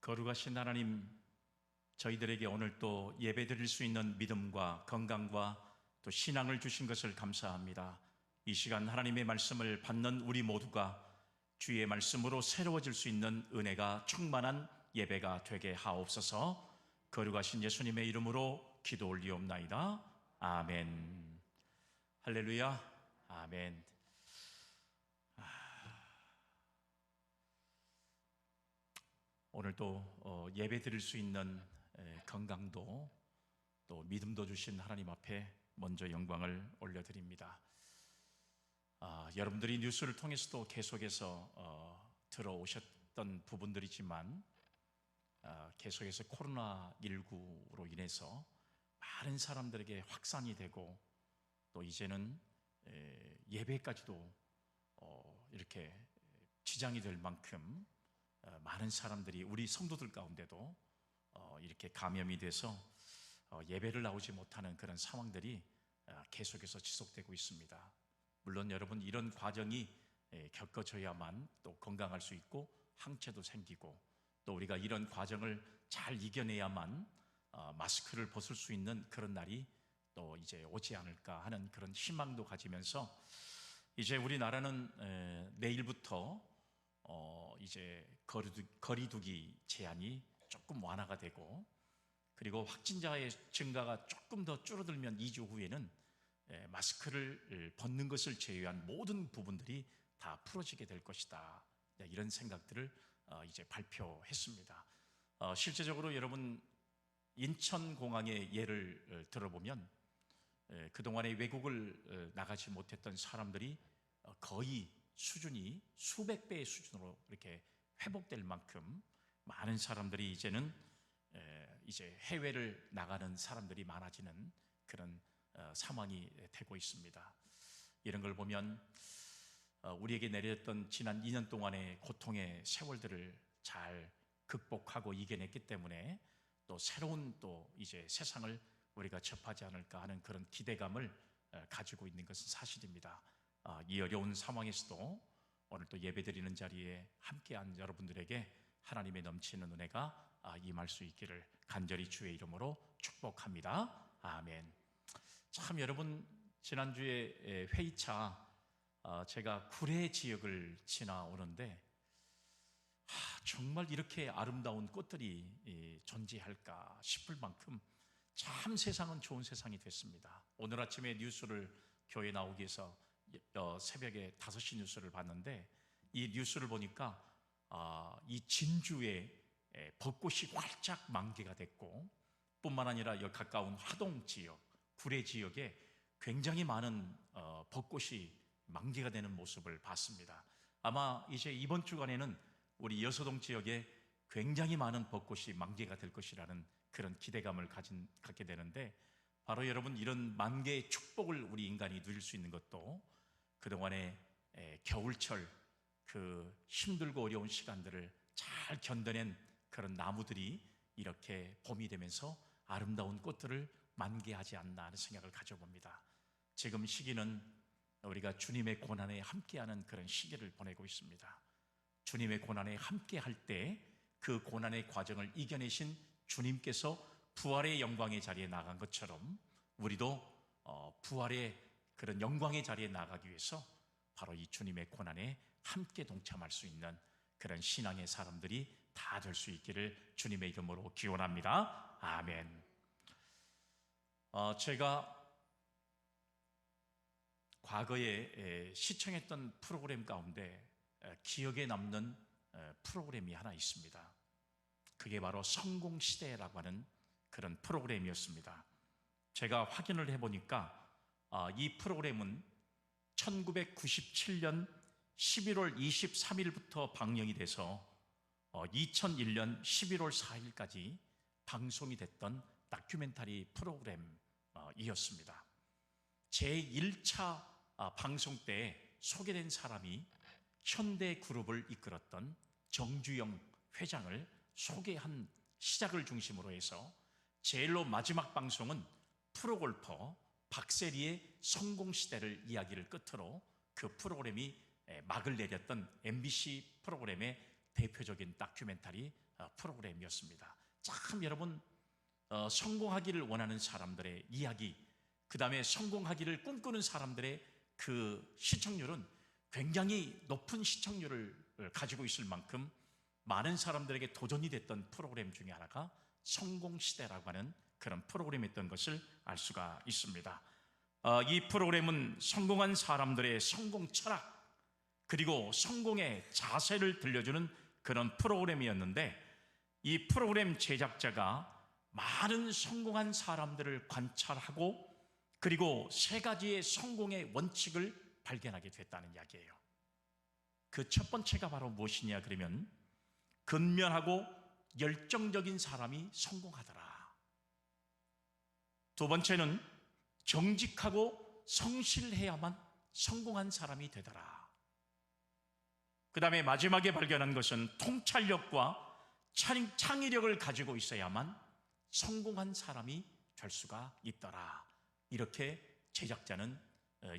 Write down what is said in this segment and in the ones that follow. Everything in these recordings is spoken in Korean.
거룩하신 하나님, 저희들에게 오늘 또 예배 드릴 수 있는 믿음과 건강과 또 신앙을 주신 것을 감사합니다. 이 시간 하나님의 말씀을 받는 우리 모두가 주의 말씀으로 새로워질 수 있는 은혜가 충만한 예배가 되게 하옵소서. 거룩하신 예수님의 이름으로 기도 올리옵나이다. 아멘. 할렐루야. 아멘. 오늘도 예배 드릴 수 있는 건강도 또 믿음도 주신 하나님 앞에 먼저 영광을 올려드립니다. 여러분들이 뉴스를 통해서도 계속해서 들어오셨던 부분들이지만 계속해서 코로나19로 인해서 많은 사람들에게 확산이 되고 또 이제는 예배까지도 이렇게 지장이 될 만큼 많은 사람들이 우리 성도들 가운데도 이렇게 감염이 돼서 예배를 나오지 못하는 그런 상황들이 계속해서 지속되고 있습니다. 물론 여러분, 이런 과정이 겪어져야만 또 건강할 수 있고 항체도 생기고 또 우리가 이런 과정을 잘 이겨내야만 마스크를 벗을 수 있는 그런 날이 또 이제 오지 않을까 하는 그런 희망도 가지면서 이제 우리나라는 내일부터 이제 거리두기 제한이 조금 완화가 되고, 그리고 확진자의 증가가 조금 더 줄어들면 2주 후에는 마스크를 벗는 것을 제외한 모든 부분들이 다 풀어지게 될 것이다, 이런 생각들을 이제 발표했습니다. 실제적으로 여러분, 인천공항의 예를 들어보면 그동안에 외국을 나가지 못했던 사람들이 거의 수준이 수백 배의 수준으로 이렇게 회복될 만큼 많은 사람들이 이제는 이제 해외를 나가는 사람들이 많아지는 그런 상황이 되고 있습니다. 이런 걸 보면 우리에게 내렸던 지난 2년 동안의 고통의 세월들을 잘 극복하고 이겨냈기 때문에 또 새로운 또 이제 세상을 우리가 접하지 않을까 하는 그런 기대감을 가지고 있는 것은 사실입니다. 이 어려운 상황에서도 오늘 또 예배드리는 자리에 함께한 여러분들에게 하나님의 넘치는 은혜가 임할 수 있기를 간절히 주의 이름으로 축복합니다. 아멘. 참, 여러분, 지난주에 회의차 제가 구례 지역을 지나오는데 정말 이렇게 아름다운 꽃들이 존재할까 싶을 만큼 참 세상은 좋은 세상이 됐습니다. 오늘 아침에 뉴스를 교회 나오기 위해서 새벽에 5시 뉴스를 봤는데, 이 뉴스를 보니까 이 진주에 벚꽃이 활짝 만개가 됐고, 뿐만 아니라 여기 가까운 화동 지역, 구례 지역에 굉장히 많은 벚꽃이 만개가 되는 모습을 봤습니다. 아마 이제 이번 주간에는 우리 여서동 지역에 굉장히 많은 벚꽃이 만개가 될 것이라는 그런 기대감을 갖게 되는데, 바로 여러분, 이런 만개의 축복을 우리 인간이 누릴 수 있는 것도 그동안의 겨울철 그 힘들고 어려운 시간들을 잘 견뎌낸 그런 나무들이 이렇게 봄이 되면서 아름다운 꽃들을 만개하지 않나 하는 생각을 가져봅니다. 지금 시기는 우리가 주님의 고난에 함께하는 그런 시기를 보내고 있습니다. 주님의 고난에 함께할 때 그 고난의 과정을 이겨내신 주님께서 부활의 영광의 자리에 나간 것처럼 우리도 부활의 그런 영광의 자리에 나가기 위해서 바로 이 주님의 고난에 함께 동참할 수 있는 그런 신앙의 사람들이 다 될 수 있기를 주님의 이름으로 기원합니다. 아멘. 제가 과거에 시청했던 프로그램 가운데 기억에 남는 프로그램이 하나 있습니다. 그게 바로 성공시대라고 하는 그런 프로그램이었습니다. 제가 확인을 해보니까 이 프로그램은 1997년 11월 23일부터 방영이 돼서 2001년 11월 4일까지 방송이 됐던 다큐멘터리 프로그램이었습니다. 제1차 방송 때 소개된 사람이 현대그룹을 이끌었던 정주영 회장을 소개한 시작을 중심으로 해서 제일로 마지막 방송은 프로골퍼 박세리의 성공시대를 이야기를 끝으로 그 프로그램이 막을 내렸던 MBC 프로그램의 대표적인 다큐멘터리 프로그램이었습니다. 참 여러분, 성공하기를 원하는 사람들의 이야기, 그 다음에 성공하기를 꿈꾸는 사람들의 그 시청률은 굉장히 높은 시청률을 가지고 있을 만큼 많은 사람들에게 도전이 됐던 프로그램 중에 하나가 성공시대라고 하는 그런 프로그램이었던 것을 알 수가 있습니다. 이 프로그램은 성공한 사람들의 성공 철학, 그리고 성공의 자세를 들려주는 그런 프로그램이었는데, 이 프로그램 제작자가 많은 성공한 사람들을 관찰하고 그리고 세 가지의 성공의 원칙을 발견하게 됐다는 이야기예요. 그 첫 번째가 바로 무엇이냐 그러면, 근면하고 열정적인 사람이 성공하더라. 두 번째는 정직하고 성실해야만 성공한 사람이 되더라. 그 다음에 마지막에 발견한 것은 통찰력과 창의력을 가지고 있어야만 성공한 사람이 될 수가 있더라. 이렇게 제작자는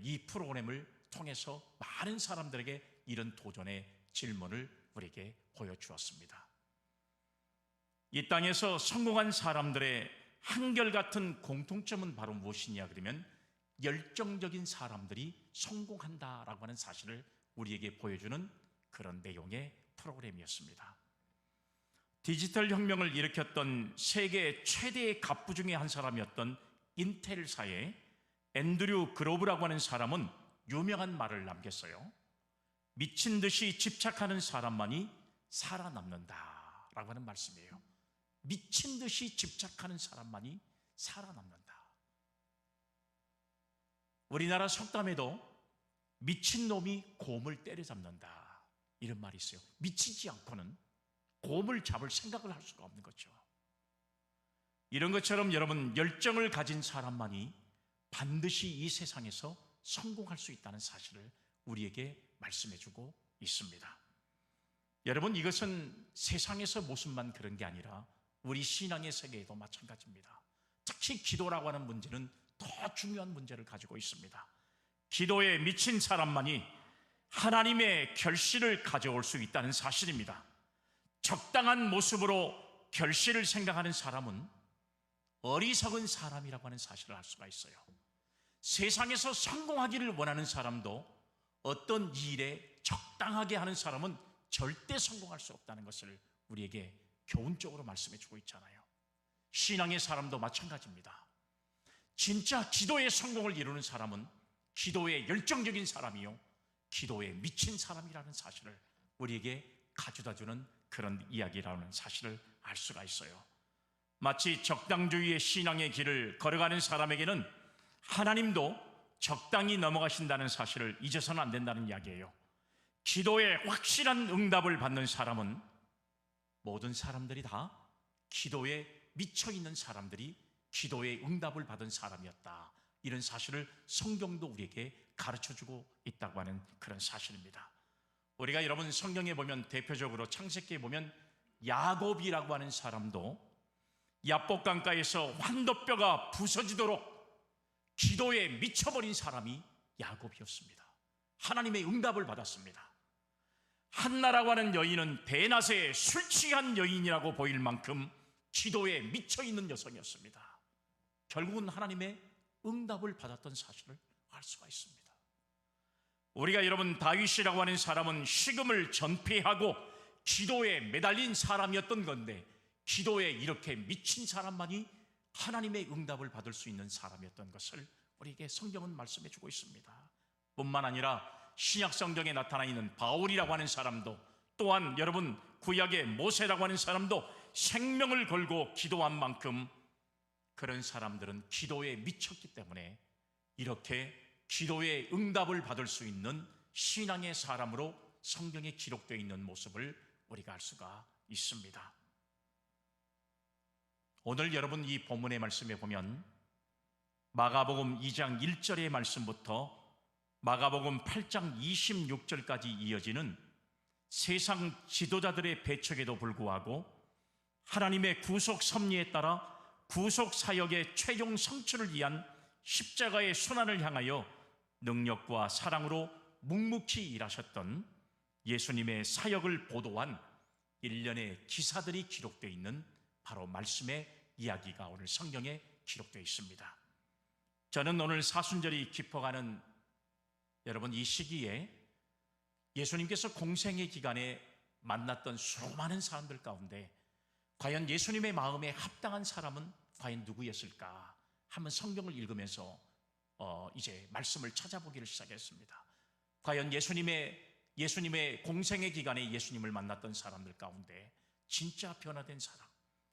이 프로그램을 통해서 많은 사람들에게 이런 도전의 질문을 우리에게 보여주었습니다. 이 땅에서 성공한 사람들의 한결같은 공통점은 바로 무엇이냐 그러면, 열정적인 사람들이 성공한다라고 하는 사실을 우리에게 보여주는 그런 내용의 프로그램이었습니다. 디지털 혁명을 일으켰던 세계 최대의 갑부 중에 한 사람이었던 인텔사의 앤드류 그로브라고 하는 사람은 유명한 말을 남겼어요. 미친 듯이 집착하는 사람만이 살아남는다 라고 하는 말씀이에요. 미친 듯이 집착하는 사람만이 살아남는다. 우리나라 속담에도 미친 놈이 곰을 때려잡는다 이런 말이 있어요. 미치지 않고는 곰을 잡을 생각을 할 수가 없는 거죠. 이런 것처럼 여러분, 열정을 가진 사람만이 반드시 이 세상에서 성공할 수 있다는 사실을 우리에게 말씀해주고 있습니다. 여러분, 이것은 세상에서 모습만 그런 게 아니라 우리 신앙의 세계에도 마찬가지입니다. 특히 기도라고 하는 문제는 더 중요한 문제를 가지고 있습니다. 기도에 미친 사람만이 하나님의 결실을 가져올 수 있다는 사실입니다. 적당한 모습으로 결실을 생각하는 사람은 어리석은 사람이라고 하는 사실을 알 수가 있어요. 세상에서 성공하기를 원하는 사람도 어떤 일에 적당하게 하는 사람은 절대 성공할 수 없다는 것을 우리에게 교훈적으로 말씀해 주고 있잖아요. 신앙의 사람도 마찬가지입니다. 진짜 기도의 성공을 이루는 사람은 기도에 열정적인 사람이요, 기도에 미친 사람이라는 사실을 우리에게 가져다주는 그런 이야기라는 사실을 알 수가 있어요. 마치 적당주의의 신앙의 길을 걸어가는 사람에게는 하나님도 적당히 넘어가신다는 사실을 잊어서는 안 된다는 이야기예요. 기도에 확실한 응답을 받는 사람은 모든 사람들이 다 기도에 미쳐있는 사람들이 기도에 응답을 받은 사람이었다, 이런 사실을 성경도 우리에게 가르쳐주고 있다고 하는 그런 사실입니다. 우리가 여러분 성경에 보면 대표적으로 창세기에 보면 야곱이라고 하는 사람도 야복강가에서 환도뼈가 부서지도록 기도에 미쳐버린 사람이 야곱이었습니다. 하나님의 응답을 받았습니다. 한나라고 하는 여인은 대낮에 술 취한 여인이라고 보일 만큼 기도에 미쳐있는 여성이었습니다. 결국은 하나님의 응답을 받았던 사실을 알 수가 있습니다. 우리가 여러분 다윗이라고 하는 사람은 식음을 전폐하고 기도에 매달린 사람이었던 건데, 기도에 이렇게 미친 사람만이 하나님의 응답을 받을 수 있는 사람이었던 것을 우리에게 성경은 말씀해 주고 있습니다. 뿐만 아니라 신약 성경에 나타나 있는 바울이라고 하는 사람도, 또한 여러분 구약의 모세라고 하는 사람도 생명을 걸고 기도한 만큼 그런 사람들은 기도에 미쳤기 때문에 이렇게 기도의 응답을 받을 수 있는 신앙의 사람으로 성경에 기록되어 있는 모습을 우리가 알 수가 있습니다. 오늘 여러분 이 본문의 말씀에 보면 마가복음 2장 1절의 말씀부터 마가복음 8장 26절까지 이어지는 세상 지도자들의 배척에도 불구하고 하나님의 구속 섭리에 따라 구속 사역의 최종 성취를 위한 십자가의 순환을 향하여 능력과 사랑으로 묵묵히 일하셨던 예수님의 사역을 보도한 일련의 기사들이 기록되어 있는 바로 말씀의 이야기가 오늘 성경에 기록되어 있습니다. 저는 오늘 사순절이 깊어가는 여러분 이 시기에 예수님께서 공생의 기간에 만났던 수많은 사람들 가운데 과연 예수님의 마음에 합당한 사람은 과연 누구였을까 한번 성경을 읽으면서 이제 말씀을 찾아보기를 시작했습니다. 과연 예수님의 공생의 기간에 예수님을 만났던 사람들 가운데 진짜 변화된 사람,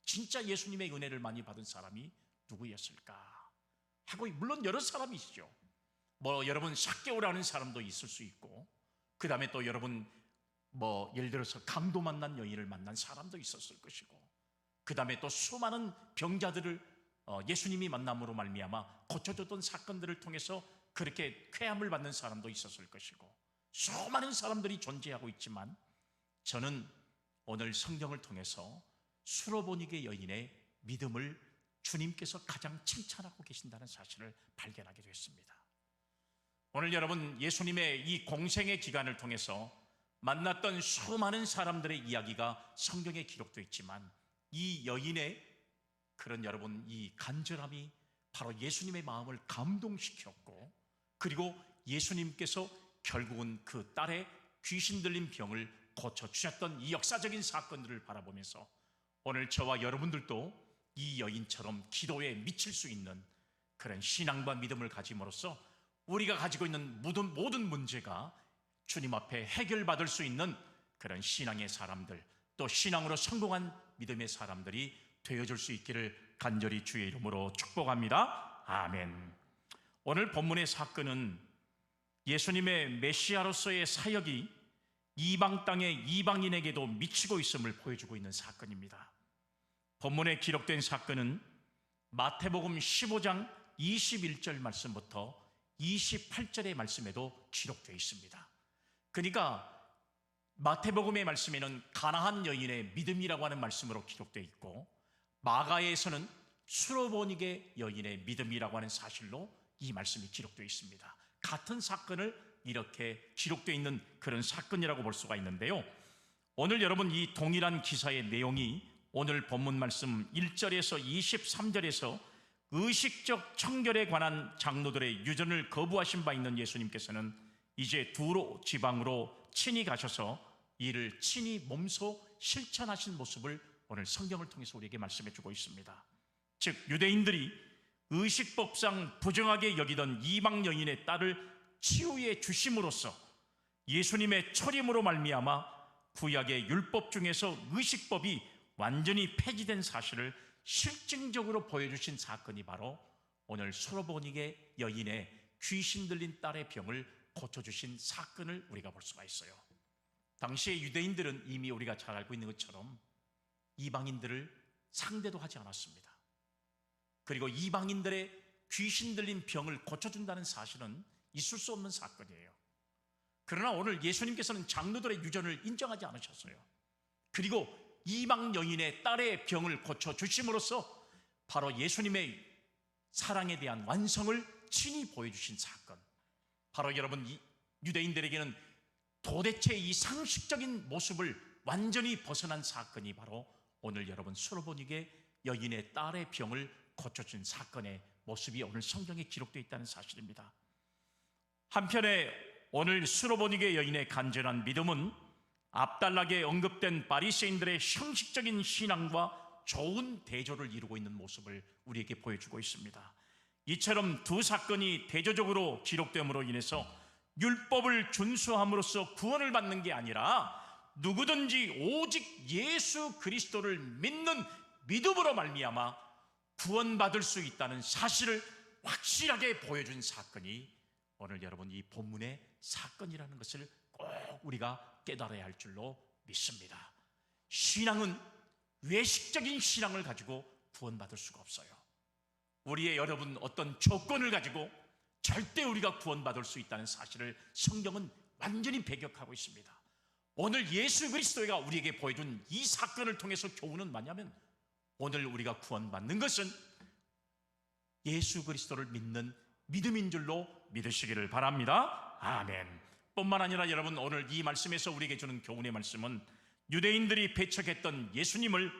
진짜 예수님의 은혜를 많이 받은 사람이 누구였을까 하고, 물론 여러 사람이시죠. 여러분 삭개오라는 사람도 있을 수 있고, 그 다음에 또 여러분 예를 들어서 강도 만난 여인을 만난 사람도 있었을 것이고, 그 다음에 또 수많은 병자들을 예수님이 만남으로 말미암아 고쳐줬던 사건들을 통해서 그렇게 쾌함을 받는 사람도 있었을 것이고, 수많은 사람들이 존재하고 있지만 저는 오늘 성경을 통해서 수로보니게 여인의 믿음을 주님께서 가장 칭찬하고 계신다는 사실을 발견하게 됐습니다. 오늘 여러분 예수님의 이 공생의 기간을 통해서 만났던 수많은 사람들의 이야기가 성경에 기록되어 있지만 이 여인의 그런 여러분 이 간절함이 바로 예수님의 마음을 감동시켰고, 그리고 예수님께서 결국은 그 딸의 귀신 들린 병을 고쳐주셨던 이 역사적인 사건들을 바라보면서 오늘 저와 여러분들도 이 여인처럼 기도에 미칠 수 있는 그런 신앙과 믿음을 가짐으로써 우리가 가지고 있는 모든 문제가 주님 앞에 해결받을 수 있는 그런 신앙의 사람들, 또 신앙으로 성공한 믿음의 사람들이 되어줄 수 있기를 간절히 주의 이름으로 축복합니다. 아멘. 오늘 본문의 사건은 예수님의 메시아로서의 사역이 이방 땅의 이방인에게도 미치고 있음을 보여주고 있는 사건입니다. 본문에 기록된 사건은 마태복음 15장 21절 말씀부터 28절의 말씀에도 기록되어 있습니다. 그러니까 마태복음의 말씀에는 가나안 여인의 믿음이라고 하는 말씀으로 기록되어 있고, 마가에서는 수로보니게 여인의 믿음이라고 하는 사실로 이 말씀이 기록되어 있습니다. 같은 사건을 이렇게 기록되어 있는 그런 사건이라고 볼 수가 있는데요, 오늘 여러분 이 동일한 기사의 내용이 오늘 본문 말씀 1절에서 23절에서 의식적 청결에 관한 장로들의 유전을 거부하신 바 있는 예수님께서는 이제 두로 지방으로 친히 가셔서 이를 친히 몸소 실천하신 모습을 오늘 성경을 통해서 우리에게 말씀해 주고 있습니다. 즉 유대인들이 의식법상 부정하게 여기던 이방 여인의 딸을 치유해 주심으로써 예수님의 초림으로 말미암아 구약의 율법 중에서 의식법이 완전히 폐지된 사실을 실증적으로 보여주신 사건이 바로 오늘 수로보니게 여인의 귀신 들린 딸의 병을 고쳐주신 사건을 우리가 볼 수가 있어요. 당시의 유대인들은 이미 우리가 잘 알고 있는 것처럼 이방인들을 상대도 하지 않았습니다. 그리고 이방인들의 귀신 들린 병을 고쳐준다는 사실은 있을 수 없는 사건이에요. 그러나 오늘 예수님께서는 장로들의 유전을 인정하지 않으셨어요. 그리고 이방 여인의 딸의 병을 고쳐주심으로써 바로 예수님의 사랑에 대한 완성을 친히 보여주신 사건, 바로 여러분 유대인들에게는 도대체 이 상식적인 모습을 완전히 벗어난 사건이 바로 오늘 여러분 수로보니게 여인의 딸의 병을 고쳐준 사건의 모습이 오늘 성경에 기록되어 있다는 사실입니다. 한편에 오늘 수로보니게 여인의 간절한 믿음은 앞달락에 언급된 바리새인들의 형식적인 신앙과 좋은 대조를 이루고 있는 모습을 우리에게 보여주고 있습니다. 이처럼 두 사건이 대조적으로 기록됨으로 인해서 율법을 준수함으로써 구원을 받는 게 아니라 누구든지 오직 예수 그리스도를 믿는 믿음으로 말미암아 구원받을 수 있다는 사실을 확실하게 보여준 사건이 오늘 여러분 이 본문의 사건이라는 것을 꼭 우리가 깨달아야 할 줄로 믿습니다. 신앙은 외식적인 신앙을 가지고 구원받을 수가 없어요. 우리의 여러분 어떤 조건을 가지고 절대 우리가 구원받을 수 있다는 사실을 성경은 완전히 배격하고 있습니다. 오늘 예수 그리스도가 우리에게 보여준 이 사건을 통해서 교훈은 뭐냐면, 오늘 우리가 구원받는 것은 예수 그리스도를 믿는 믿음인 줄로 믿으시기를 바랍니다. 아멘. 뿐만 아니라 여러분 오늘 이 말씀에서 우리에게 주는 교훈의 말씀은 유대인들이 배척했던 예수님을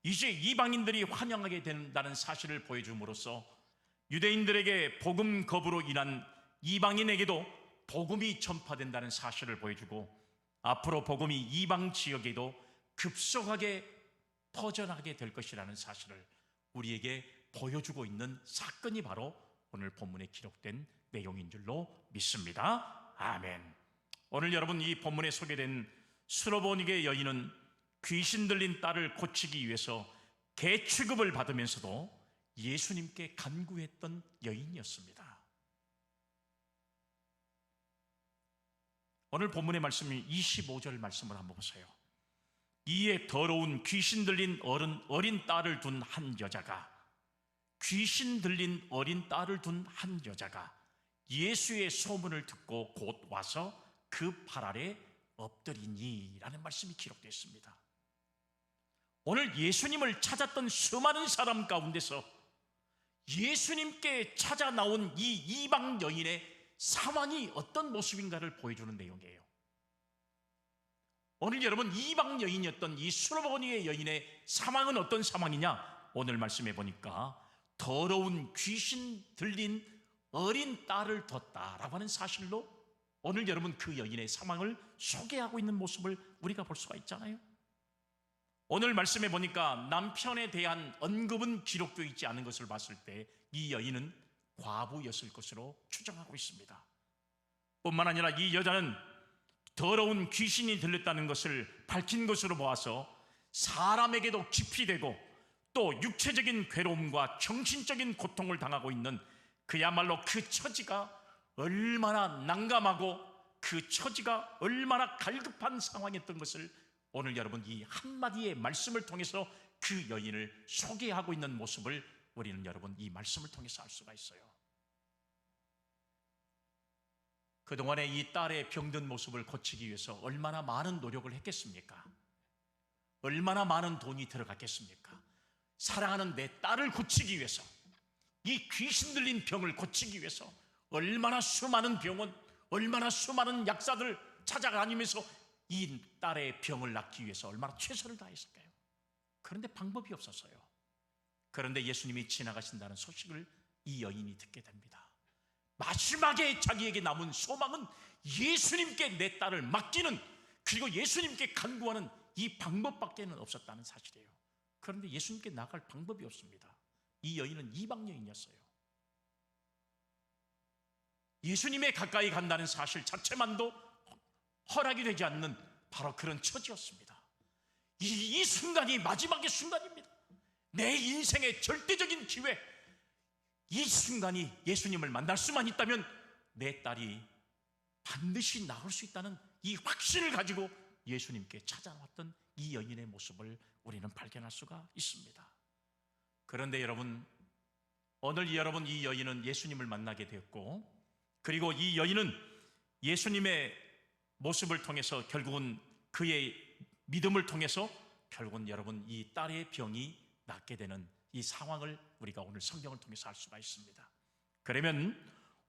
이제 이방인들이 환영하게 된다는 사실을 보여줌으로써 유대인들에게 복음 거부로 인한 이방인에게도 복음이 전파된다는 사실을 보여주고, 앞으로 복음이 이방 지역에도 급속하게 퍼져나가게 될 것이라는 사실을 우리에게 보여주고 있는 사건이 바로 오늘 본문에 기록된 내용인 줄로 믿습니다. 아멘. 오늘 여러분, 이 본문에 소개된 수로보니게 여인은 귀신 들린 딸을 고치기 위해서 개 취급을 받으면서도 예수님께 간구했던 여인이었습니다. 오늘 본문의 말씀이 25절 말씀을 한번 보세요. 이에 더러운 귀신 들린 어린 딸을 둔 한 여자가, 귀신 들린 어린 딸을 둔 한 여자가 예수의 소문을 듣고 곧 와서 그 발 아래 엎드리니 라는 말씀이 기록되어 있습니다. 오늘 예수님을 찾았던 수많은 사람 가운데서 예수님께 찾아 나온 이 이방 여인의 상황이 어떤 모습인가를 보여주는 내용이에요. 오늘 여러분, 이방 여인이었던 이 수로보니의 여인의 상황은 어떤 상황이냐? 오늘 말씀해 보니까 더러운 귀신 들린 어린 딸을 뒀다라고 하는 사실로 오늘 여러분 그 여인의 상황을 소개하고 있는 모습을 우리가 볼 수가 있잖아요. 오늘 말씀해 보니까 남편에 대한 언급은 기록되어 있지 않은 것을 봤을 때 이 여인은 과부였을 것으로 추정하고 있습니다. 뿐만 아니라 이 여자는 더러운 귀신이 들렸다는 것을 밝힌 것으로 보아서 사람에게도 깊이 되고 또 육체적인 괴로움과 정신적인 고통을 당하고 있는, 그야말로 그 처지가 얼마나 난감하고 그 처지가 얼마나 갈급한 상황이었던 것을 오늘 여러분 이 한마디의 말씀을 통해서 그 여인을 소개하고 있는 모습을 우리는 여러분 이 말씀을 통해서 알 수가 있어요. 그동안에 이 딸의 병든 모습을 고치기 위해서 얼마나 많은 노력을 했겠습니까? 얼마나 많은 돈이 들어갔겠습니까? 사랑하는 내 딸을 고치기 위해서, 이 귀신 들린 병을 고치기 위해서 얼마나 수많은 병원, 얼마나 수많은 약사들 찾아다니면서 이 딸의 병을 낫기 위해서 얼마나 최선을 다했을까요? 그런데 방법이 없었어요. 그런데 예수님이 지나가신다는 소식을 이 여인이 듣게 됩니다. 마지막에 자기에게 남은 소망은 예수님께 내 딸을 맡기는, 그리고 예수님께 간구하는 이 방법밖에는 없었다는 사실이에요. 그런데 예수님께 나갈 방법이 없습니다. 이 여인은 이방 여인이었어요. 예수님에 가까이 간다는 사실 자체만도 허락이 되지 않는 바로 그런 처지였습니다. 이 순간이 마지막의 순간입니다. 내 인생의 절대적인 기회, 이 순간이 예수님을 만날 수만 있다면 내 딸이 반드시 나올 수 있다는 이 확신을 가지고 예수님께 찾아왔던 이 여인의 모습을 우리는 발견할 수가 있습니다. 그런데 여러분, 오늘 여러분 이 여인은 예수님을 만나게 되었고, 그리고 이 여인은 예수님의 모습을 통해서 결국은 그의 믿음을 통해서 결국은 여러분 이 딸의 병이 낫게 되는 이 상황을 우리가 오늘 성경을 통해서 알 수가 있습니다. 그러면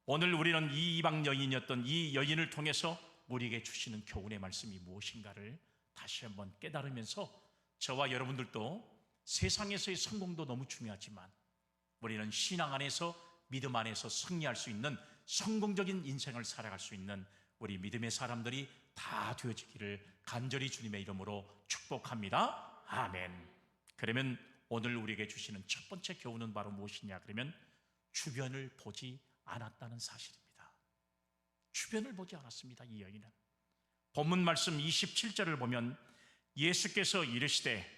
오늘 우리는 이 이방 여인이었던 이 여인을 통해서 우리에게 주시는 교훈의 말씀이 무엇인가를 다시 한번 깨달으면서 저와 여러분들도 세상에서의 성공도 너무 중요하지만 우리는 신앙 안에서, 믿음 안에서 승리할 수 있는 성공적인 인생을 살아갈 수 있는 우리 믿음의 사람들이 다 되어지기를 간절히 주님의 이름으로 축복합니다. 아멘. 그러면 오늘 우리에게 주시는 첫 번째 교훈은 바로 무엇이냐? 그러면 주변을 보지 않았다는 사실입니다. 주변을 보지 않았습니다. 이 여인은 본문 말씀 27절을 보면 예수께서 이르시되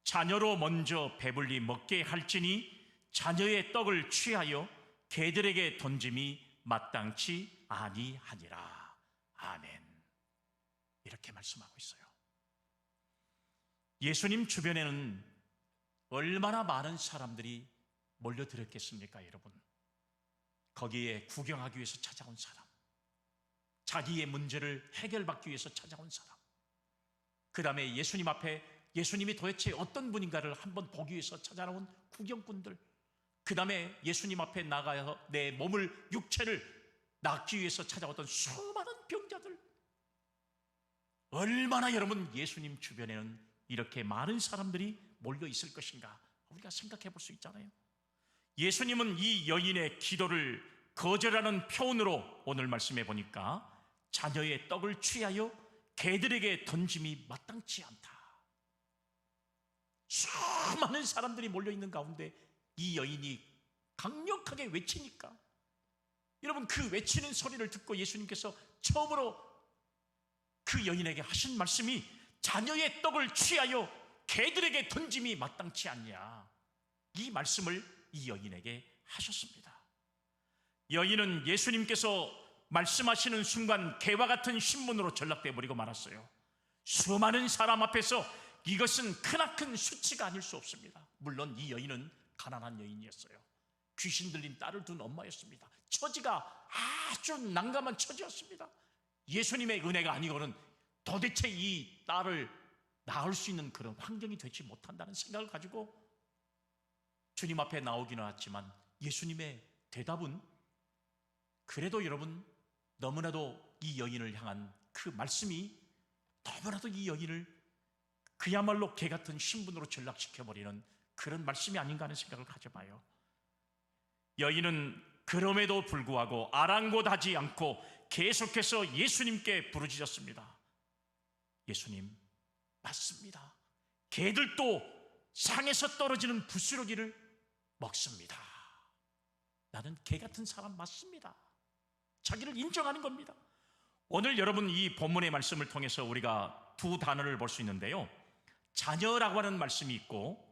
자녀로 먼저 배불리 먹게 할지니 자녀의 떡을 취하여 개들에게 던짐이 마땅치 아니하니라. 아멘. 이렇게 말씀하고 있어요. 예수님 주변에는 얼마나 많은 사람들이 몰려들었겠습니까, 여러분? 거기에 구경하기 위해서 찾아온 사람, 자기의 문제를 해결받기 위해서 찾아온 사람, 그 다음에 예수님 앞에 예수님이 도대체 어떤 분인가를 한번 보기 위해서 찾아온 구경꾼들, 그 다음에 예수님 앞에 나가서 내 몸을, 육체를 낫기 위해서 찾아왔던 수많은 병자들, 얼마나 여러분 예수님 주변에는 이렇게 많은 사람들이 몰려 있을 것인가 우리가 생각해 볼 수 있잖아요. 예수님은 이 여인의 기도를 거절하는 표현으로 오늘 말씀해 보니까 자녀의 떡을 취하여 개들에게 던짐이 마땅치 않다. 수많은 사람들이 몰려 있는 가운데 이 여인이 강력하게 외치니까, 여러분 그 외치는 소리를 듣고 예수님께서 처음으로 그 여인에게 하신 말씀이 자녀의 떡을 취하여 개들에게 던짐이 마땅치 않냐, 이 말씀을 이 여인에게 하셨습니다. 여인은 예수님께서 말씀하시는 순간 개와 같은 신문으로 전락돼 버리고 말았어요. 수많은 사람 앞에서 이것은 크나큰 수치가 아닐 수 없습니다. 물론 이 여인은 가난한 여인이었어요. 귀신 들린 딸을 둔 엄마였습니다. 처지가 아주 난감한 처지였습니다. 예수님의 은혜가 아니고는 도대체 이 딸을 낳을 수 있는 그런 환경이 되지 못한다는 생각을 가지고 주님 앞에 나오기는 했지만 예수님의 대답은 그래도 여러분 너무나도 이 여인을 향한 그 말씀이 너무나도 이 여인을 그야말로 개 같은 신분으로 전락시켜버리는 그런 말씀이 아닌가 하는 생각을 가져봐요. 여인은 그럼에도 불구하고 아랑곳하지 않고 계속해서 예수님께 부르짖었습니다. 예수님, 맞습니다. 개들도 상에서 떨어지는 부스러기를 먹습니다. 나는 개 같은 사람 맞습니다. 자기를 인정하는 겁니다. 오늘 여러분 이 본문의 말씀을 통해서 우리가 두 단어를 볼 수 있는데요, 자녀라고 하는 말씀이 있고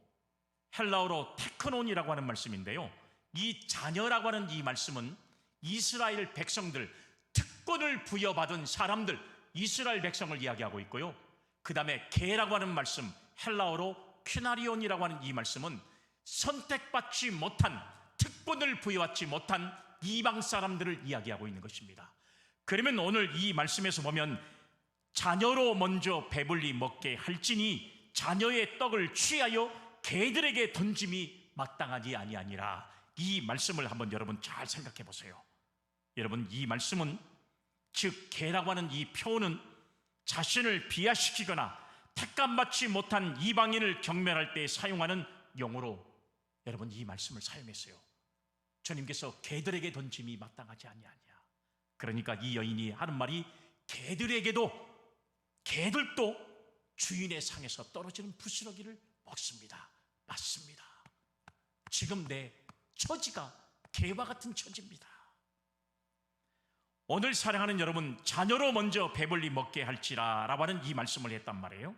헬라어로 테크논이라고 하는 말씀인데요, 이 자녀라고 하는 이 말씀은 이스라엘 백성들, 특권을 부여받은 사람들, 이스라엘 백성을 이야기하고 있고요, 그 다음에 개라고 하는 말씀, 헬라어로 퀴나리온이라고 하는 이 말씀은 선택받지 못한, 특권을 부여받지 못한 이방 사람들을 이야기하고 있는 것입니다. 그러면 오늘 이 말씀에서 보면 자녀로 먼저 배불리 먹게 할지니 자녀의 떡을 취하여 개들에게 던짐이 마땅하지 아니하니라, 이 말씀을 한번 여러분 잘 생각해 보세요. 여러분 이 말씀은, 즉 개라고 하는 이 표현은 자신을 비하시키거나 택감받지 못한 이방인을 경멸할 때 사용하는 용어로 여러분 이 말씀을 사용했어요. 주님께서 개들에게 던짐이 마땅하지 아니하냐, 그러니까 이 여인이 하는 말이 개들도 주인의 상에서 떨어지는 부스러기를 먹습니다. 맞습니다. 지금 내 처지가 개와 같은 처지입니다. 오늘 사랑하는 여러분, 자녀로 먼저 배불리 먹게 할지라 라고 하는 이 말씀을 했단 말이에요.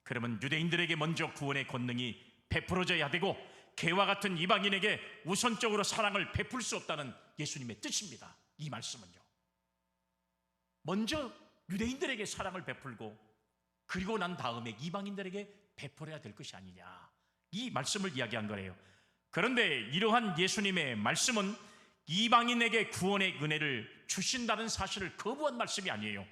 그러면 유대인들에게 먼저 구원의 권능이 베풀어져야 되고 개와 같은 이방인에게 우선적으로 사랑을 베풀 수 없다는 예수님의 뜻입니다. 이 말씀은요, 먼저 유대인들에게 사랑을 베풀고 그리고 난 다음에 이방인들에게 베풀어야 될 것이 아니냐, 이 말씀을 이야기한 거예요. 그런데 이러한 예수님의 말씀은 이방인에게 구원의 은혜를 주신다는 사실을 거부한 말씀이 아니에요.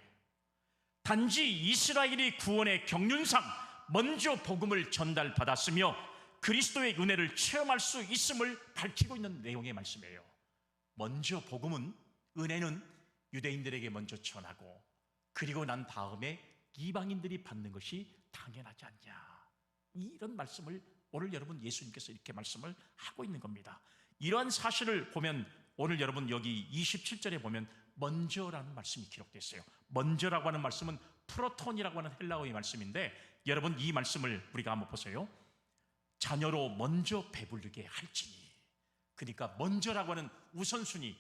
단지 이스라엘이 구원의 경륜상 먼저 복음을 전달받았으며 그리스도의 은혜를 체험할 수 있음을 밝히고 있는 내용의 말씀이에요. 먼저 복음은, 은혜는 유대인들에게 먼저 전하고 그리고 난 다음에 이방인들이 받는 것이 당연하지 않냐, 이런 말씀을 오늘 여러분 예수님께서 이렇게 말씀을 하고 있는 겁니다. 이러한 사실을 보면 오늘 여러분 여기 27절에 보면 먼저라는 말씀이 기록되어 있어요. 먼저라고 하는 말씀은 프로톤이라고 하는 헬라어의 말씀인데, 여러분 이 말씀을 우리가 한번 보세요. 자녀로 먼저 배부르게 할지니, 그러니까 먼저라고 하는 우선순위,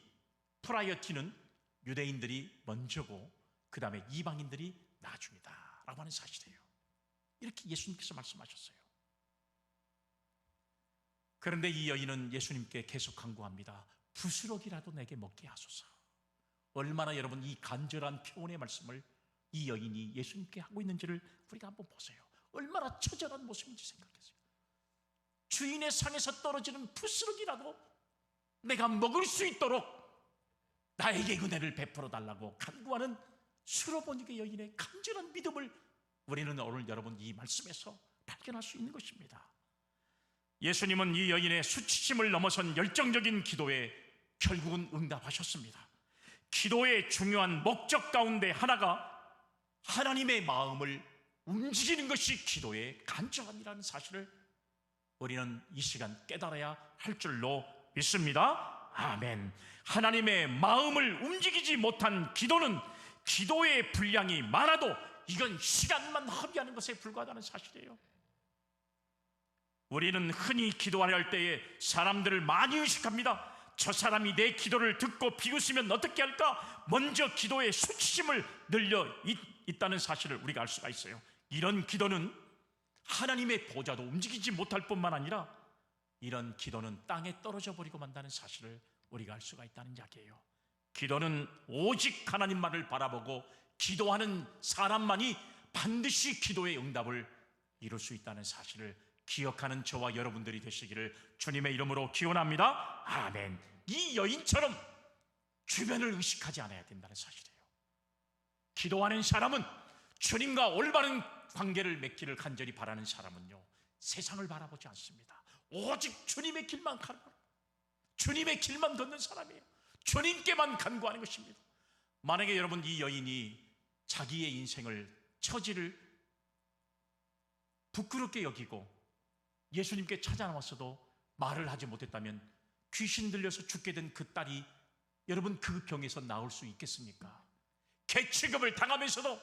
프라이어티는 유대인들이 먼저고 그 다음에 이방인들이 나중이다 라고 하는 사실이에요. 이렇게 예수님께서 말씀하셨어요. 그런데 이 여인은 예수님께 계속 간구합니다. 부스러기라도 내게 먹게 하소서. 얼마나 여러분 이 간절한 표현의 말씀을 이 여인이 예수님께 하고 있는지를 우리가 한번 보세요. 얼마나 처절한 모습인지 생각하세요. 주인의 상에서 떨어지는 부스러기라도 내가 먹을 수 있도록 나에게 은혜를 베풀어 달라고 간구하는 수로보니게 여인의 간절한 믿음을 우리는 오늘 여러분 이 말씀에서 발견할 수 있는 것입니다. 예수님은 이 여인의 수치심을 넘어선 열정적인 기도에 결국은 응답하셨습니다. 기도의 중요한 목적 가운데 하나가 하나님의 마음을 움직이는 것이 기도의 간절함이라는 사실을 우리는 이 시간 깨달아야 할 줄로 믿습니다. 아멘. 하나님의 마음을 움직이지 못한 기도는 기도의 분량이 많아도 이건 시간만 허비하는 것에 불과하다는 사실이에요. 우리는 흔히 기도하려 할 때에 사람들을 많이 의식합니다. 저 사람이 내 기도를 듣고 비웃으면 어떻게 할까? 먼저 기도의 수치심을 늘려 있다는 사실을 우리가 알 수가 있어요. 이런 기도는 하나님의 보좌도 움직이지 못할 뿐만 아니라 이런 기도는 땅에 떨어져 버리고 만다는 사실을 우리가 알 수가 있다는 이야기예요. 기도는 오직 하나님만을 바라보고 기도하는 사람만이 반드시 기도의 응답을 이룰 수 있다는 사실을 기억하는 저와 여러분들이 되시기를 주님의 이름으로 기원합니다. 아멘. 이 여인처럼 주변을 의식하지 않아야 된다는 사실이에요. 기도하는 사람은 주님과 올바른 관계를 맺기를 간절히 바라는 사람은요, 세상을 바라보지 않습니다. 오직 주님의 길만 가는, 주님의 길만 걷는 사람이에요. 주님께만 간구하는 것입니다. 만약에 여러분 이 여인이 자기의 인생을, 처지를 부끄럽게 여기고 예수님께 찾아나왔어도 말을 하지 못했다면 귀신 들려서 죽게 된 그 딸이 여러분 그 병에서 나올 수 있겠습니까? 개 취급을 당하면서도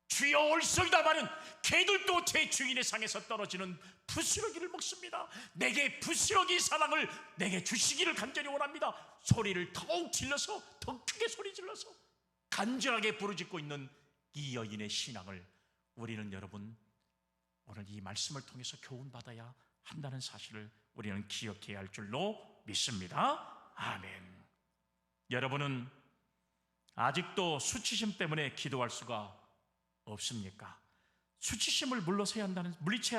주여 올소이다마는 개들도 제 주인의 상에서 떨어지는 부스러기를 먹습니다. 내게 부스러기 사랑을 내게 주시기를 간절히 원합니다. 소리를 더욱 질러서, 더 크게 소리 질러서 간절하게 부르짖고 있는 이 여인의 신앙을 우리는 여러분 오늘 이 말씀을 통해서 교훈받아야 한다는 사실을 우리는 기억해야 할 줄로 믿습니다. 아멘. 여러분은 아직도 수치심 때문에 기도할 수가 없습니까? 수치심을 물리쳐야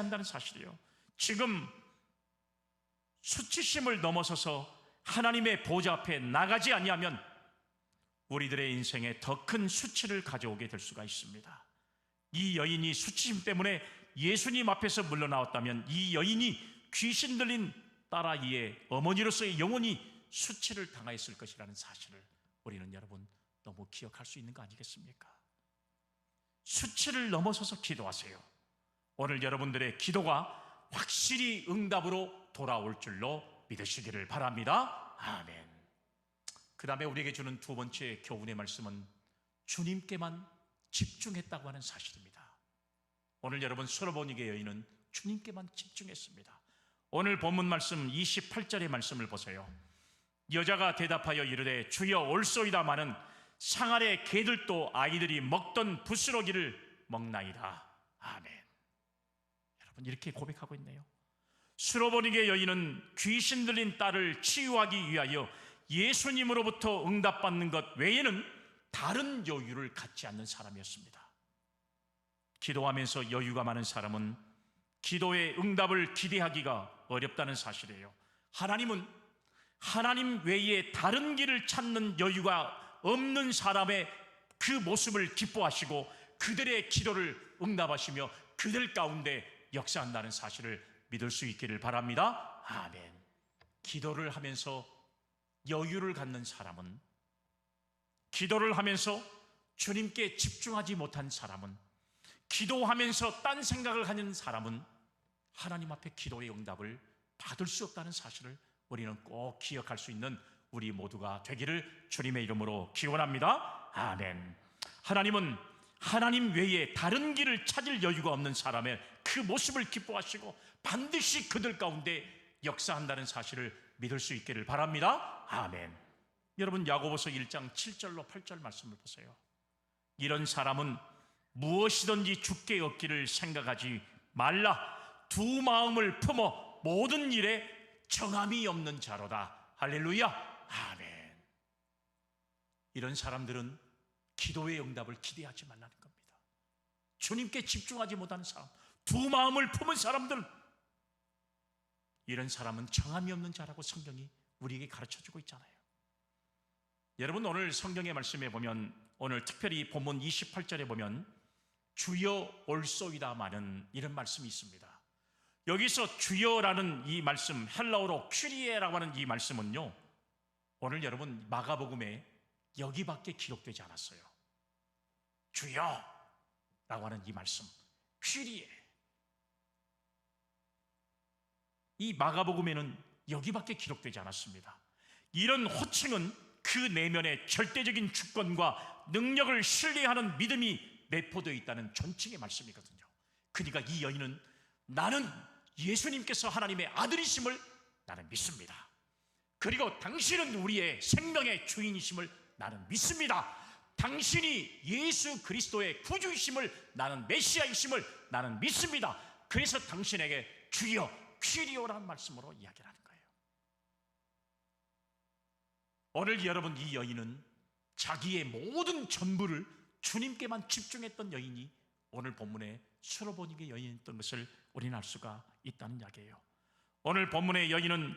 한다는 사실이에요. 지금 수치심을 넘어서서 하나님의 보좌 앞에 나가지 아니하면 우리들의 인생에 더 큰 수치를 가져오게 될 수가 있습니다. 이 여인이 수치심 때문에 예수님 앞에서 물러나왔다면 이 여인이 귀신 들린 딸아이의 어머니로서의 영원히 수치를 당하였을 것이라는 사실을 우리는 여러분 너무 기억할 수 있는 거 아니겠습니까? 수치를 넘어서서 기도하세요. 오늘 여러분들의 기도가 확실히 응답으로 돌아올 줄로 믿으시기를 바랍니다. 아멘. 그 다음에 우리에게 주는 두 번째 교훈의 말씀은 주님께만 집중했다고 하는 사실입니다. 오늘 여러분 수로보니게 여인은 주님께만 집중했습니다. 오늘 본문 말씀 28절의 말씀을 보세요. 여자가 대답하여 이르되 주여 올소이다마는 상 아래 개들도 아이들이 먹던 부스러기를 먹나이다. 아멘. 여러분 이렇게 고백하고 있네요. 수로보니게 여인은 귀신 들린 딸을 치유하기 위하여 예수님으로부터 응답받는 것 외에는 다른 여유를 갖지 않는 사람이었습니다. 기도하면서 여유가 많은 사람은 기도의 응답을 기대하기가 어렵다는 사실이에요. 하나님은 하나님 외에 다른 길을 찾는 여유가 없는 사람의 그 모습을 기뻐하시고 그들의 기도를 응답하시며 그들 가운데 역사한다는 사실을 믿을 수 있기를 바랍니다. 아멘. 기도를 하면서 여유를 갖는 사람은, 기도를 하면서 주님께 집중하지 못한 사람은, 기도하면서 딴 생각을 하는 사람은 하나님 앞에 기도의 응답을 받을 수 없다는 사실을 우리는 꼭 기억할 수 있는 우리 모두가 되기를 주님의 이름으로 기원합니다. 아멘. 하나님은 하나님 외에 다른 길을 찾을 여유가 없는 사람의 그 모습을 기뻐하시고 반드시 그들 가운데 역사한다는 사실을 믿을 수 있기를 바랍니다. 아멘. 여러분 야고보서 1장 7절로 8절 말씀을 보세요. 이런 사람은 무엇이든지 주께 얻기를 생각하지 말라. 두 마음을 품어 모든 일에 정함이 없는 자로다. 할렐루야. 아멘. 이런 사람들은 기도의 응답을 기대하지 말라는 겁니다. 주님께 집중하지 못하는 사람, 두 마음을 품은 사람들, 이런 사람은 정함이 없는 자라고 성경이 우리에게 가르쳐주고 있잖아요. 여러분 오늘 성경의 말씀에 보면, 오늘 특별히 본문 28절에 보면 주여 올소이다마는 이런 말씀이 있습니다. 여기서 주여라는 이 말씀, 헬라어로 큐리에라고 하는 이 말씀은요, 오늘 여러분 마가복음에 여기밖에 기록되지 않았어요. 주여, 하는 이 말씀, 퀴리에, 이 마가복음에는 여기밖에 기록되지 않았습니다. 이런 호칭은 그 내면에 절대적인 주권과 능력을 신뢰하는 믿음이 내포되어 있다는 존칭의 말씀이거든요. 그러니까 이 여인은 나는 예수님께서 하나님의 아들이심을 나는 믿습니다. 그리고 당신은 우리의 생명의 주인이심을 나는 믿습니다. 당신이 예수 그리스도의 구주이심을, 나는 메시아이심을 나는 믿습니다. 그래서 당신에게 주여 퀴리오라는 말씀으로 이야기를 하는 거예요. 오늘 여러분, 이 여인은 자기의 모든 전부를 주님께만 집중했던 여인이 오늘 본문의 수로보니게 여인이었던 것을 우리는 알 수가 있다는 이야기예요. 오늘 본문의 여인은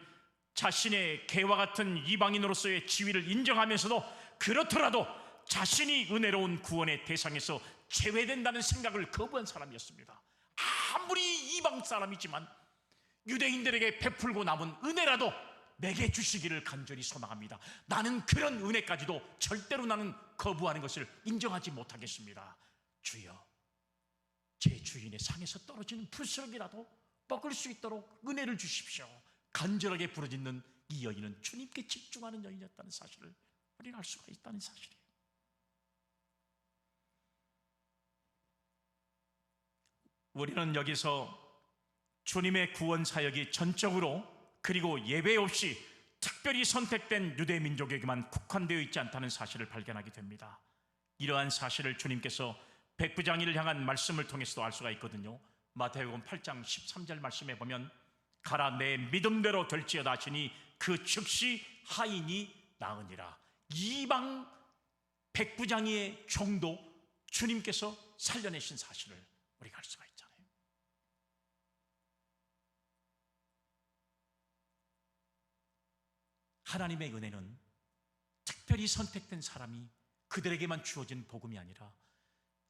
자신의 개와 같은 이방인으로서의 지위를 인정하면서도 그렇더라도 자신이 은혜로운 구원의 대상에서 제외된다는 생각을 거부한 사람이었습니다. 아무리 이방 사람이지만 유대인들에게 베풀고 남은 은혜라도 내게 주시기를 간절히 소망합니다. 나는 그런 은혜까지도 절대로 나는 거부하는 것을 인정하지 못하겠습니다. 주여, 제 주인의 상에서 떨어지는 풀스럭이라도 먹을 수 있도록 은혜를 주십시오. 간절하게 부르짖는 이 여인은 주님께 집중하는 여인이었다는 사실을 우리는 알 수가 있다는 사실이에요. 우리는 여기서 주님의 구원 사역이 전적으로 그리고 예외 없이 특별히 선택된 유대 민족에게만 국한되어 있지 않다는 사실을 발견하게 됩니다. 이러한 사실을 주님께서 백부장이를 향한 말씀을 통해서도 알 수가 있거든요. 마태복음 8장 13절 말씀에 보면 가라 내 믿음대로 될지어다 하시니 그 즉시 하인이 나으니라. 이방 백부장이의 종도 주님께서 살려내신 사실을 우리가 알 수가 있잖아요. 하나님의 은혜는 특별히 선택된 사람이 그들에게만 주어진 복음이 아니라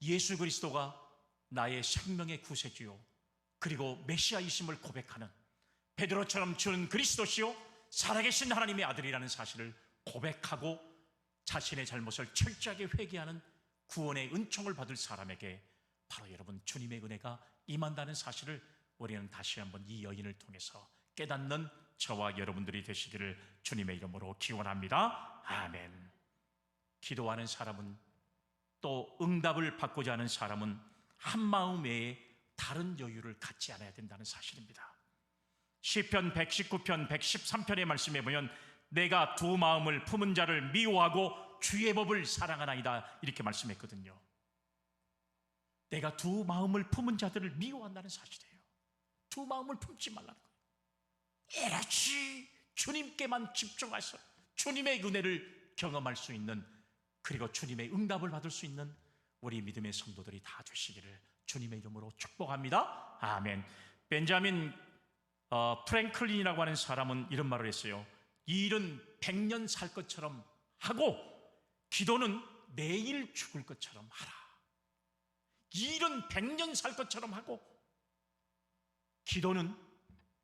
예수 그리스도가 나의 생명의 구세주요 그리고 메시아이심을 고백하는 베드로처럼 주는 그리스도시요 살아계신 하나님의 아들이라는 사실을 고백하고 자신의 잘못을 철저하게 회개하는 구원의 은총을 받을 사람에게 바로 여러분 주님의 은혜가 임한다는 사실을 우리는 다시 한번 이 여인을 통해서 깨닫는 저와 여러분들이 되시기를 주님의 이름으로 기원합니다. 아멘. 기도하는 사람은 또 응답을 받고자 하는 사람은 한마음 외에 다른 여유를 갖지 않아야 된다는 사실입니다. 시편 119편 113편의 말씀에 보면 내가 두 마음을 품은 자를 미워하고 주의 법을 사랑하나이다 이렇게 말씀했거든요. 내가 두 마음을 품은 자들을 미워한다는 사실이에요. 두 마음을 품지 말라는 거예요. 에라치 주님께만 집중해서 주님의 은혜를 경험할 수 있는 그리고 주님의 응답을 받을 수 있는 우리 믿음의 성도들이 다 되시기를 주님의 이름으로 축복합니다. 아멘. 벤자민 프랭클린이라고 하는 사람은 이런 말을 했어요. 이 일은 100년 살 것처럼 하고 기도는 내일 죽을 것처럼 하라. 이 일은 100년 살 것처럼 하고 기도는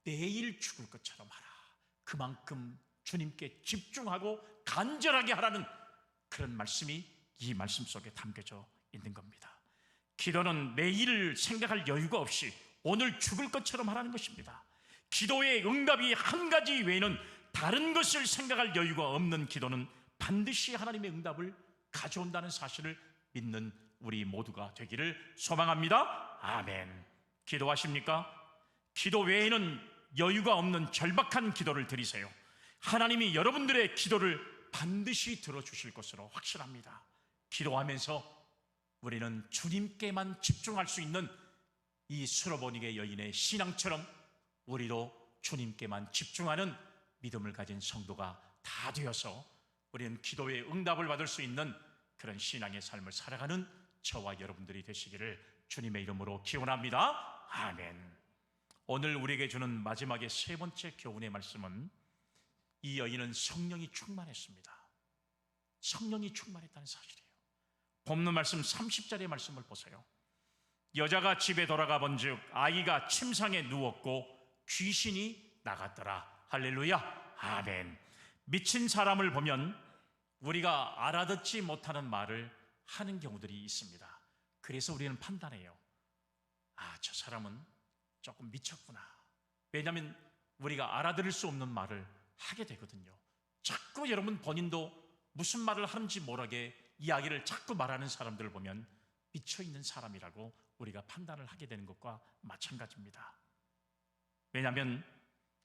내일 죽을 것처럼 하라. 그만큼 주님께 집중하고 간절하게 하라는 그런 말씀이 이 말씀 속에 담겨져 있는 겁니다. 기도는 내일을 생각할 여유가 없이 오늘 죽을 것처럼 하라는 것입니다. 기도의 응답이 한 가지 외에는 다른 것을 생각할 여유가 없는 기도는 반드시 하나님의 응답을 가져온다는 사실을 믿는 우리 모두가 되기를 소망합니다. 아멘. 기도하십니까? 기도 외에는 여유가 없는 절박한 기도를 드리세요. 하나님이 여러분들의 기도를 반드시 들어주실 것으로 확신합니다. 기도하면서 우리는 주님께만 집중할 수 있는 이 수로보니게 여인의 신앙처럼 우리도 주님께만 집중하는 믿음을 가진 성도가 다 되어서 우리는 기도의 응답을 받을 수 있는 그런 신앙의 삶을 살아가는 저와 여러분들이 되시기를 주님의 이름으로 기원합니다. 아멘. 오늘 우리에게 주는 마지막의 세 번째 교훈의 말씀은 이 여인은 성령이 충만했습니다. 성령이 충만했다는 사실이에요. 본문 말씀 30절의 말씀을 보세요. 여자가 집에 돌아가 본즉 아이가 침상에 누웠고 귀신이 나갔더라. 할렐루야. 아멘. 미친 사람을 보면 우리가 알아듣지 못하는 말을 하는 경우들이 있습니다. 그래서 우리는 판단해요. 아, 저 사람은 조금 미쳤구나. 왜냐하면 우리가 알아들을 수 없는 말을 하게 되거든요. 자꾸 여러분 본인도 무슨 말을 하는지 모르게 이야기를 자꾸 말하는 사람들을 보면 미쳐있는 사람이라고 우리가 판단을 하게 되는 것과 마찬가지입니다. 왜냐하면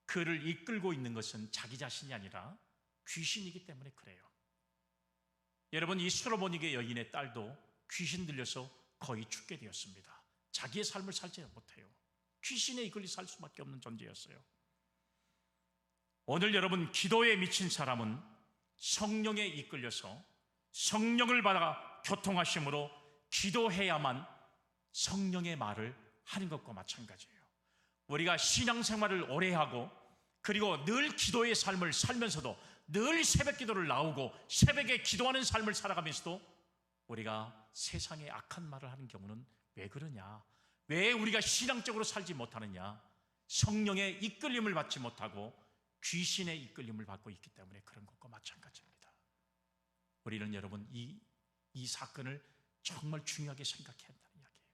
그를 이끌고 있는 것은 자기 자신이 아니라 귀신이기 때문에 그래요. 여러분, 이 솔로몬에게 여인의 딸도 귀신 들려서 거의 죽게 되었습니다. 자기의 삶을 살지 못해요. 귀신에 이끌려 살 수밖에 없는 존재였어요. 오늘 여러분, 기도에 미친 사람은 성령에 이끌려서 성령을 받아 교통하심으로 기도해야만 성령의 말을 하는 것과 마찬가지예요. 우리가 신앙생활을 오래 하고 그리고 늘 기도의 삶을 살면서도 늘 새벽 기도를 나오고 새벽에 기도하는 삶을 살아가면서도 우리가 세상에 악한 말을 하는 경우는 왜 그러냐? 왜 우리가 신앙적으로 살지 못하느냐? 성령의 이끌림을 받지 못하고 귀신의 이끌림을 받고 있기 때문에 그런 것과 마찬가지입니다. 우리는 여러분 이 사건을 정말 중요하게 생각해야 한다는 이야기예요.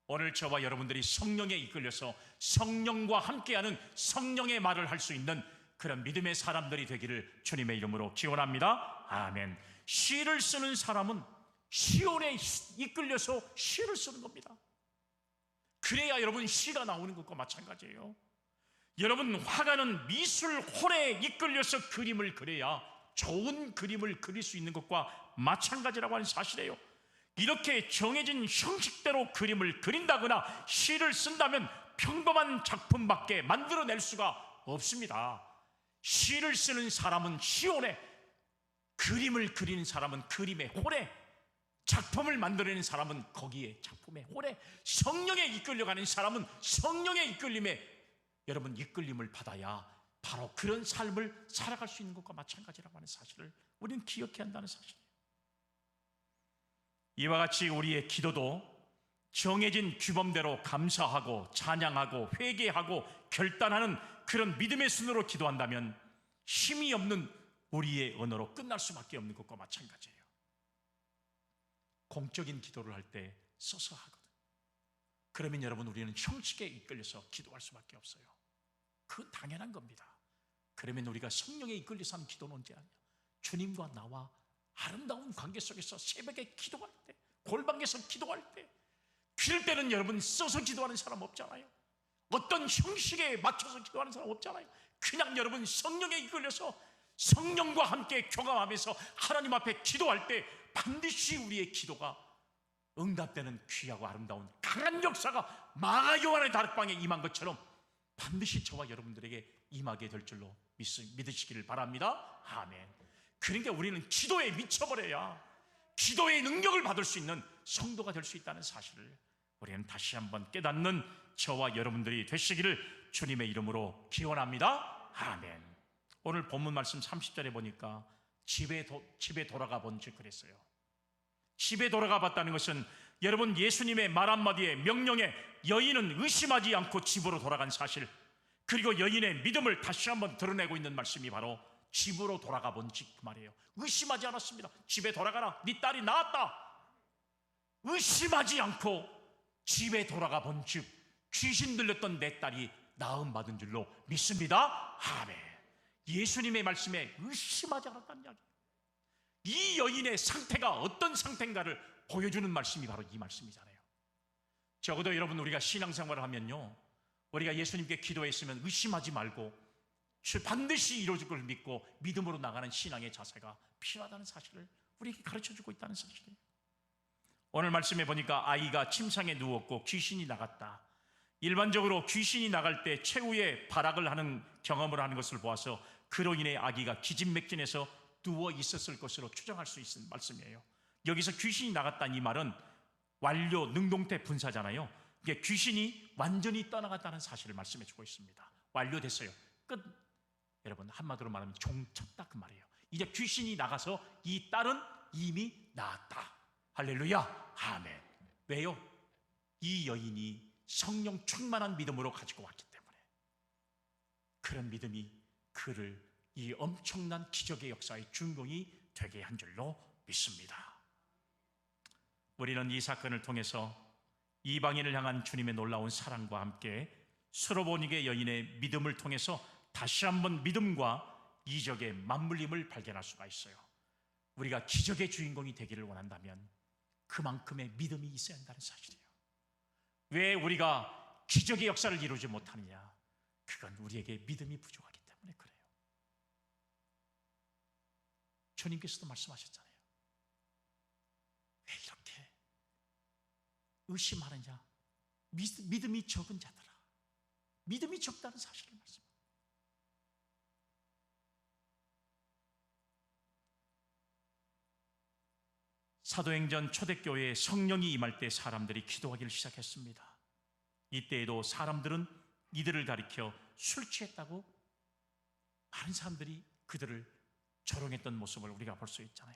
오늘 저와 여러분들이 성령에 이끌려서 성령과 함께하는 성령의 말을 할 수 있는 그런 믿음의 사람들이 되기를 주님의 이름으로 기원합니다. 아멘. 시를 쓰는 사람은 시온에 이끌려서 시를 쓰는 겁니다. 그래야 여러분 시가 나오는 것과 마찬가지예요. 여러분, 화가는 미술홀에 이끌려서 그림을 그려야 좋은 그림을 그릴 수 있는 것과 마찬가지라고 하는 사실이에요. 이렇게 정해진 형식대로 그림을 그린다거나 시를 쓴다면 평범한 작품밖에 만들어낼 수가 없습니다. 시를 쓰는 사람은 시온에, 그림을 그리는 사람은 그림의 홀에, 작품을 만들어내는 사람은 거기에 작품의 홀에, 성령에 이끌려가는 사람은 성령의 이끌림에 여러분 이끌림을 받아야 바로 그런 삶을 살아갈 수 있는 것과 마찬가지라고 하는 사실을 우리는 기억해야 한다는 사실이에요. 이와 같이 우리의 기도도 정해진 규범대로 감사하고 찬양하고 회개하고 결단하는 그런 믿음의 순으로 기도한다면 힘이 없는 우리의 언어로 끝날 수밖에 없는 것과 마찬가지예요. 공적인 기도를 할 때 써서 하거든. 그러면 여러분, 우리는 형식에 이끌려서 기도할 수밖에 없어요. 그건 당연한 겁니다. 그러면 우리가 성령에 이끌려서 하는 기도는 언제 하냐? 주님과 나와 아름다운 관계 속에서 새벽에 기도할 때, 골방에서 기도할 때, 그럴 때는 여러분 써서 기도하는 사람 없잖아요. 어떤 형식에 맞춰서 기도하는 사람 없잖아요. 그냥 여러분 성령에 이끌려서 성령과 함께 교감하면서 하나님 앞에 기도할 때 반드시 우리의 기도가 응답되는 귀하고 아름다운 강한 역사가 마가 요한의 다락방에 임한 것처럼 반드시 저와 여러분들에게 임하게 될 줄로 믿으시기를 바랍니다. 아멘. 그러니까 우리는 기도에 미쳐버려야 기도의 능력을 받을 수 있는 성도가 될 수 있다는 사실을 우리는 다시 한번 깨닫는 저와 여러분들이 되시기를 주님의 이름으로 기원합니다. 아멘. 오늘 본문 말씀 30절에 보니까 집에 돌아가 본즉 그랬어요. 집에 돌아가 봤다는 것은 여러분 예수님의 말 한마디에 명령에 여인은 의심하지 않고 집으로 돌아간 사실, 그리고 여인의 믿음을 다시 한번 드러내고 있는 말씀이 바로 집으로 돌아가 본즉 그 말이에요. 의심하지 않았습니다. 집에 돌아가라, 네 딸이 나았다. 의심하지 않고 집에 돌아가 본즉 귀신 들렸던 내 딸이 나음 받은 줄로 믿습니다. 아멘. 예수님의 말씀에 의심하지 않았다는 이야기예요. 이 여인의 상태가 어떤 상태인가를 보여주는 말씀이 바로 이 말씀이잖아요. 적어도 여러분, 우리가 신앙생활을 하면요, 우리가 예수님께 기도했으면 의심하지 말고 반드시 이루어질 걸 믿고 믿음으로 나가는 신앙의 자세가 필요하다는 사실을 우리에게 가르쳐주고 있다는 사실이에요. 오늘 말씀해 보니까 아이가 침상에 누웠고 귀신이 나갔다. 일반적으로 귀신이 나갈 때 최후의 발악을 하는 경험을 하는 것을 보아서 그로 인해 아기가 기진맥진해서 누워 있었을 것으로 추정할 수 있는 말씀이에요. 여기서 귀신이 나갔다는 이 말은 완료 능동태 분사잖아요. 이게 귀신이 완전히 떠나갔다는 사실을 말씀해 주고 있습니다. 완료됐어요. 끝. 여러분, 한마디로 말하면 종쳤다 그 말이에요. 이제 귀신이 나가서 이 딸은 이미 나았다. 할렐루야. 아멘. 왜요? 이 여인이 성령 충만한 믿음으로 가지고 왔기 때문에, 그런 믿음이 그를 이 엄청난 기적의 역사의 주인공이 되게 한 줄로 믿습니다. 우리는 이 사건을 통해서 이방인을 향한 주님의 놀라운 사랑과 함께 수로보니게 여인의 믿음을 통해서 다시 한번 믿음과 이적의 맞물림을 발견할 수가 있어요. 우리가 기적의 주인공이 되기를 원한다면 그만큼의 믿음이 있어야 한다는 사실이에요. 왜 우리가 기적의 역사를 이루지 못하느냐? 그건 우리에게 믿음이 부족하기 때문에 그래요. 주님께서도 말씀하셨잖아요. 왜 이렇게 의심하느냐? 믿음이 적은 자들아. 믿음이 적다는 사실을 말씀합니다. 사도행전 초대교회에 성령이 임할 때 사람들이 기도하기를 시작했습니다. 이때에도 사람들은 이들을 가리켜 술 취했다고 많은 사람들이 그들을 조롱했던 모습을 우리가 볼 수 있잖아요.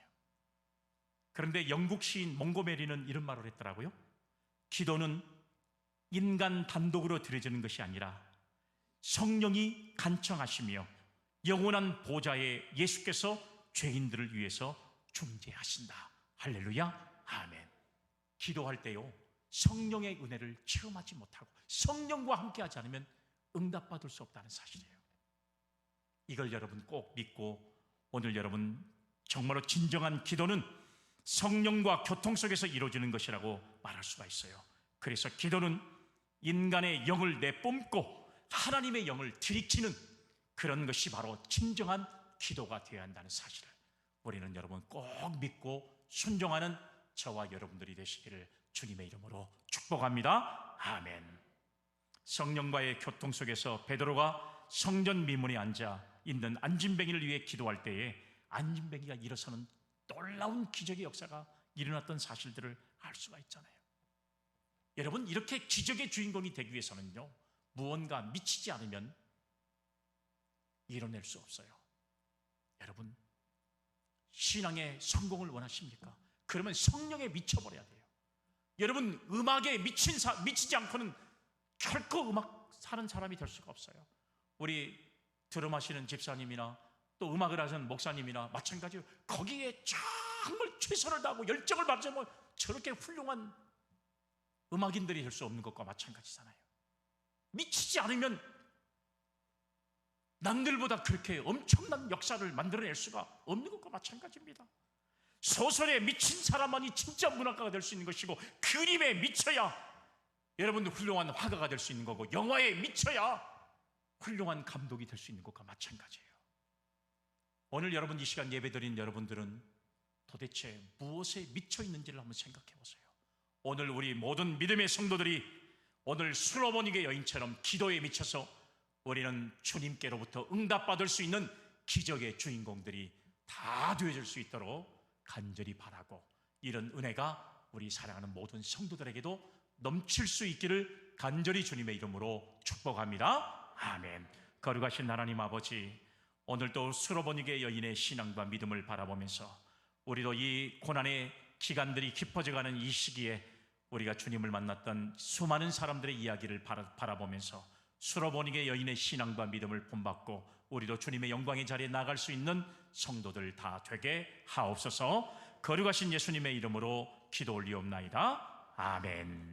그런데 영국 시인 몽고메리는 이런 말을 했더라고요. 기도는 인간 단독으로 드려지는 것이 아니라 성령이 간청하시며 영원한 보좌에 예수께서 죄인들을 위해서 중재하신다. 할렐루야, 아멘. 기도할 때요, 성령의 은혜를 체험하지 못하고 성령과 함께하지 않으면 응답받을 수 없다는 사실이에요. 이걸 여러분 꼭 믿고, 오늘 여러분 정말로 진정한 기도는 성령과 교통 속에서 이루어지는 것이라고 말할 수가 있어요. 그래서 기도는 인간의 영을 내뿜고 하나님의 영을 들이키는 그런 것이 바로 진정한 기도가 되어야 한다는 사실을 우리는 여러분 꼭 믿고 순종하는 저와 여러분들이 되시기를 주님의 이름으로 축복합니다. 아멘. 성령과의 교통 속에서 베드로가 성전 미문에 앉아 있는 안진뱅이를 위해 기도할 때에 안진뱅이가 일어서는 놀라운 기적의 역사가 일어났던 사실들을 알 수가 있잖아요. 여러분, 이렇게 기적의 주인공이 되기 위해서는요, 무언가 미치지 않으면 이뤄낼 수 없어요. 여러분, 신앙의 성공을 원하십니까? 그러면 성령에 미쳐버려야 돼요. 여러분, 음악에 미치지 않고는 결코 음악 사는 사람이 될 수가 없어요. 우리 드럼하시는 집사님이나 또 음악을 하시는 목사님이나 마찬가지로 거기에 정말 최선을 다하고 열정을 발휘하면 저렇게 훌륭한 음악인들이 될 수 없는 것과 마찬가지잖아요. 미치지 않으면 남들보다 그렇게 엄청난 역사를 만들어낼 수가 없는 것과 마찬가지입니다. 소설에 미친 사람만이 진짜 문학가가 될 수 있는 것이고, 그림에 미쳐야 여러분 훌륭한 화가가 될 수 있는 거고, 영화에 미쳐야 훌륭한 감독이 될 수 있는 것과 마찬가지예요. 오늘 여러분 이 시간 예배드린 여러분들은 도대체 무엇에 미쳐 있는지를 한번 생각해 보세요. 오늘 우리 모든 믿음의 성도들이 오늘 수로보니게 여인처럼 기도에 미쳐서 우리는 주님께로부터 응답받을 수 있는 기적의 주인공들이 다 되어질 수 있도록 간절히 바라고, 이런 은혜가 우리 사랑하는 모든 성도들에게도 넘칠 수 있기를 간절히 주님의 이름으로 축복합니다. 아멘. 거룩하신 하나님 아버지, 오늘도 수로보니게 여인의 신앙과 믿음을 바라보면서 우리도 이 고난의 기간들이 깊어져가는 이 시기에 우리가 주님을 만났던 수많은 사람들의 이야기를 바라보면서 수로보니게 여인의 신앙과 믿음을 본받고 우리도 주님의 영광의 자리에 나갈 수 있는 성도들 다 되게 하옵소서. 거룩하신 예수님의 이름으로 기도 올리옵나이다. 아멘.